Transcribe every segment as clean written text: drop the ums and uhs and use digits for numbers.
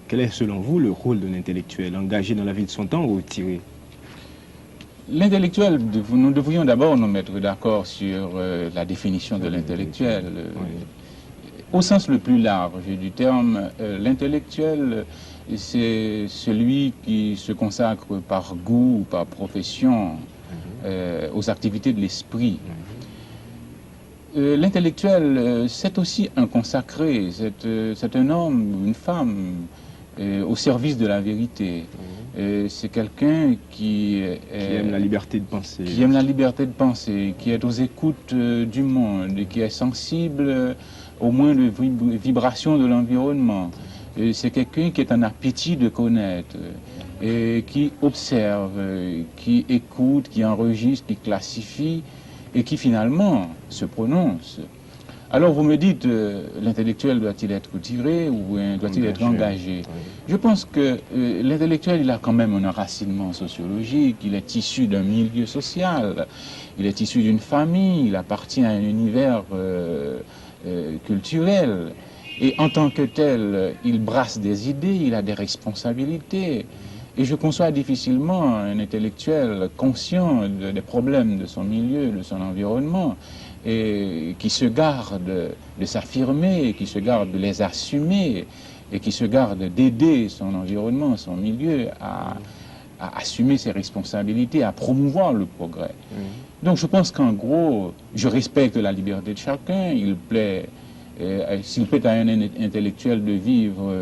Quel est selon vous le rôle de l'intellectuel, engagé dans la vie de son temps ou retiré? L'intellectuel, nous devrions d'abord nous mettre d'accord sur la définition de l'intellectuel. Au sens le plus large du terme, l'intellectuel, c'est celui qui se consacre par goût ou par profession aux activités de l'esprit. L'intellectuel, c'est aussi un consacré, c'est un homme, une femme au service de la vérité. C'est quelqu'un qui aime la liberté de penser. Qui aime la liberté de penser, qui est aux écoutes du monde, qui est sensible aux moindres vibrations de l'environnement. C'est quelqu'un qui est un appétit de connaître, et qui observe, qui écoute, qui enregistre, qui classifie et qui finalement se prononce. Alors vous me dites, l'intellectuel doit-il être retiré ou doit-il être engagé? Je pense que l'intellectuel, il a quand même un enracinement sociologique, il est issu d'un milieu social, il est issu d'une famille, il appartient à un univers culturel. Et en tant que tel, il brasse des idées, il a des responsabilités. Et je conçois difficilement un intellectuel conscient des problèmes de son milieu, de son environnement, et qui se garde de s'affirmer, qui se garde de les assumer, et qui se garde d'aider son environnement, son milieu à assumer ses responsabilités, à promouvoir le progrès. Donc je pense qu'en gros, je respecte la liberté de chacun, s'il plaît à un intellectuel de vivre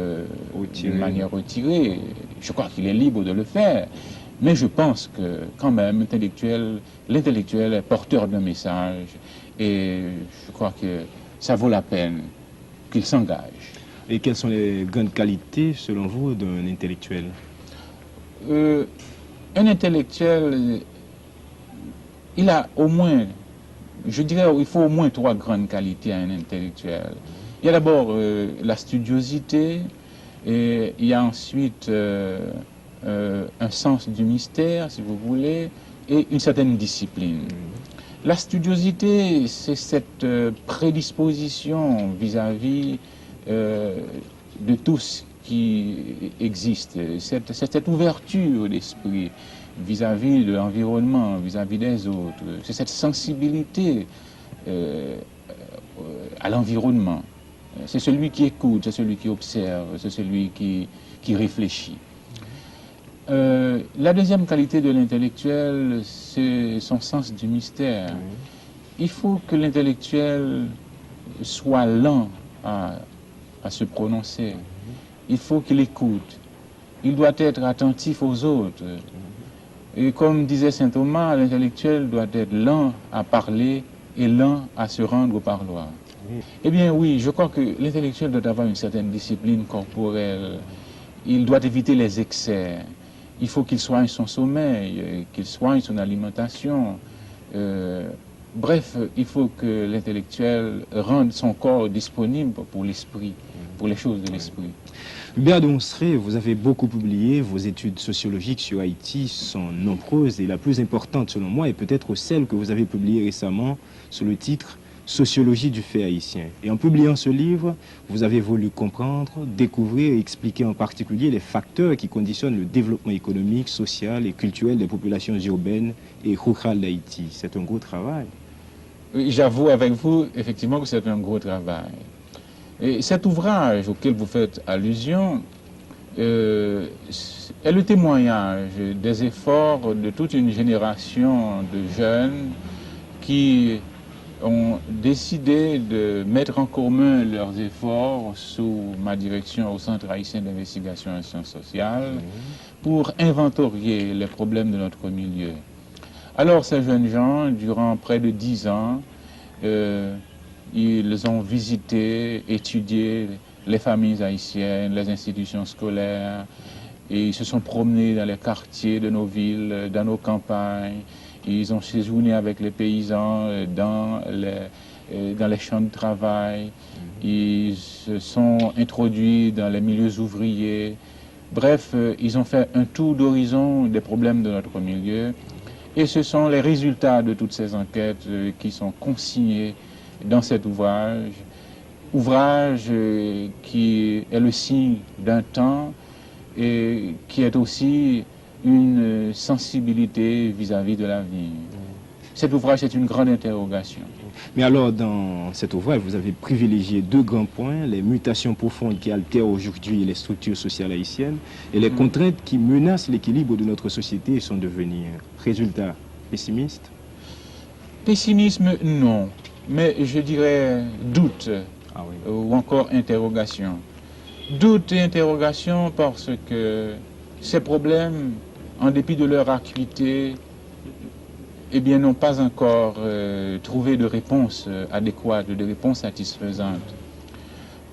d'une manière retirée, je crois qu'il est libre de le faire. Mais je pense que quand même, l'intellectuel est porteur d'un message et je crois que ça vaut la peine qu'il s'engage. Et quelles sont les grandes qualités, selon vous, d'un intellectuel? Un intellectuel, il a au moins, je dirais, il faut au moins 3 grandes qualités à un intellectuel. Il y a d'abord la studiosité, et il y a ensuite un sens du mystère, si vous voulez, et une certaine discipline. La studiosité, c'est cette prédisposition vis-à-vis de tout ce qui existe, cette ouverture d'esprit vis-à-vis de l'environnement, vis-à-vis des autres, c'est cette sensibilité à l'environnement. C'est celui qui écoute, c'est celui qui observe, c'est celui qui réfléchit. La deuxième qualité de l'intellectuel, c'est son sens du mystère. Il faut que l'intellectuel soit lent à se prononcer. Il faut qu'il écoute. Il doit être attentif aux autres. Et comme disait saint Thomas, l'intellectuel doit être lent à parler et lent à se rendre au parloir. Eh bien oui, je crois que l'intellectuel doit avoir une certaine discipline corporelle. Il doit éviter les excès. Il faut qu'il soigne son sommeil, qu'il soigne son alimentation. Bref, il faut que l'intellectuel rende son corps disponible pour l'esprit, pour les choses de l'esprit. Hubert de Monstret, vous avez beaucoup publié, vos études sociologiques sur Haïti sont nombreuses et la plus importante selon moi est peut-être celle que vous avez publiée récemment sous le titre Sociologie du fait haïtien. Et en publiant ce livre, vous avez voulu comprendre, découvrir et expliquer en particulier les facteurs qui conditionnent le développement économique, social et culturel des populations urbaines et rurales d'Haïti. C'est un gros travail. Oui, j'avoue avec vous, effectivement, que c'est un gros travail. Et cet ouvrage auquel vous faites allusion est le témoignage des efforts de toute une génération de jeunes qui ont décidé de mettre en commun leurs efforts sous ma direction au Centre haïtien d'investigation et sciences sociales pour inventorier les problèmes de notre milieu. Alors ces jeunes gens, durant près de 10 ans, ils ont visité, étudié les familles haïtiennes, les institutions scolaires, et ils se sont promenés dans les quartiers de nos villes, dans nos campagnes. Ils ont séjourné avec les paysans dans les champs de travail. Ils se sont introduits dans les milieux ouvriers. Bref, ils ont fait un tour d'horizon des problèmes de notre milieu. Et ce sont les résultats de toutes ces enquêtes qui sont consignés dans cet ouvrage ouvrage qui est le signe d'un temps et qui est aussi une sensibilité vis-à-vis de la vie. Cet ouvrage est une grande interrogation. Mais alors, dans cet ouvrage, vous avez privilégié deux grands points, les mutations profondes qui altèrent aujourd'hui les structures sociales haïtiennes et les contraintes qui menacent l'équilibre de notre société et son devenir. Résultat, pessimiste? Pessimisme, non. Mais je dirais doute Oui. ou encore interrogation. Doute et interrogation parce que ces problèmes, en dépit de leur acuité, eh bien, n'ont pas encore trouvé de réponse adéquate, de réponse satisfaisante.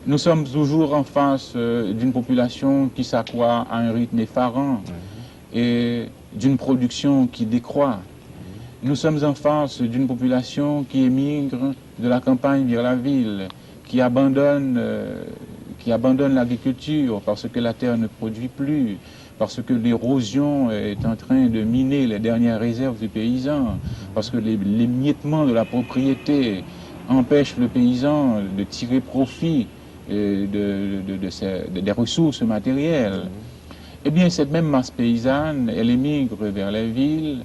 Nous sommes toujours en face d'une population qui s'accroît à un rythme effarant et d'une production qui décroît. Nous sommes en face d'une population qui émigre de la campagne vers la ville, qui abandonne l'agriculture parce que la terre ne produit plus, parce que l'érosion est en train de miner les dernières réserves des paysans, parce que l'émiettement de la propriété empêche le paysan de tirer profit des ressources matérielles. Eh bien, cette même masse paysanne, elle émigre vers les villes,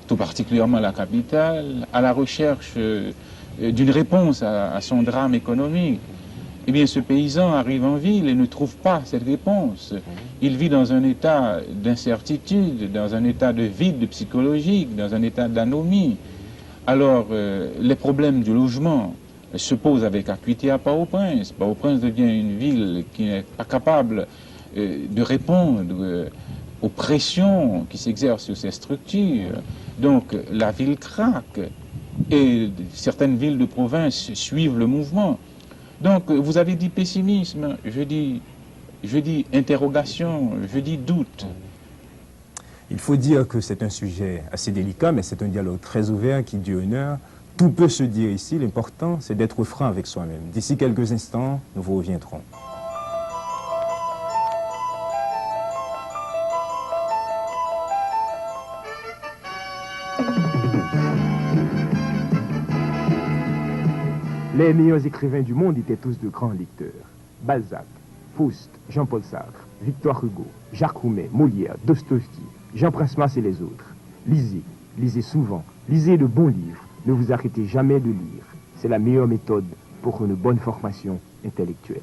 tout particulièrement la capitale, à la recherche d'une réponse à son drame économique. Eh bien, ce paysan arrive en ville et ne trouve pas cette réponse. Il vit dans un état d'incertitude, dans un état de vide psychologique, dans un état d'anomie. Alors, les problèmes du logement se posent avec acuité à Port-au-Prince. Port-au-Prince devient une ville qui n'est pas capable de répondre aux pressions qui s'exercent sur ces structures. Donc, la ville craque et certaines villes de province suivent le mouvement. Donc, vous avez dit pessimisme, je dis interrogation, je dis doute. Il faut dire que c'est un sujet assez délicat, mais c'est un dialogue très ouvert qui dit honneur. Tout peut se dire ici, l'important c'est d'être franc avec soi-même. D'ici quelques instants, nous vous reviendrons. Les meilleurs écrivains du monde étaient tous de grands lecteurs. Balzac, Proust, Jean-Paul Sartre, Victor Hugo, Jacques Roumet, Molière, Dostoïevski, Jean Prasmas et les autres. Lisez, lisez souvent, lisez de bons livres, ne vous arrêtez jamais de lire. C'est la meilleure méthode pour une bonne formation intellectuelle.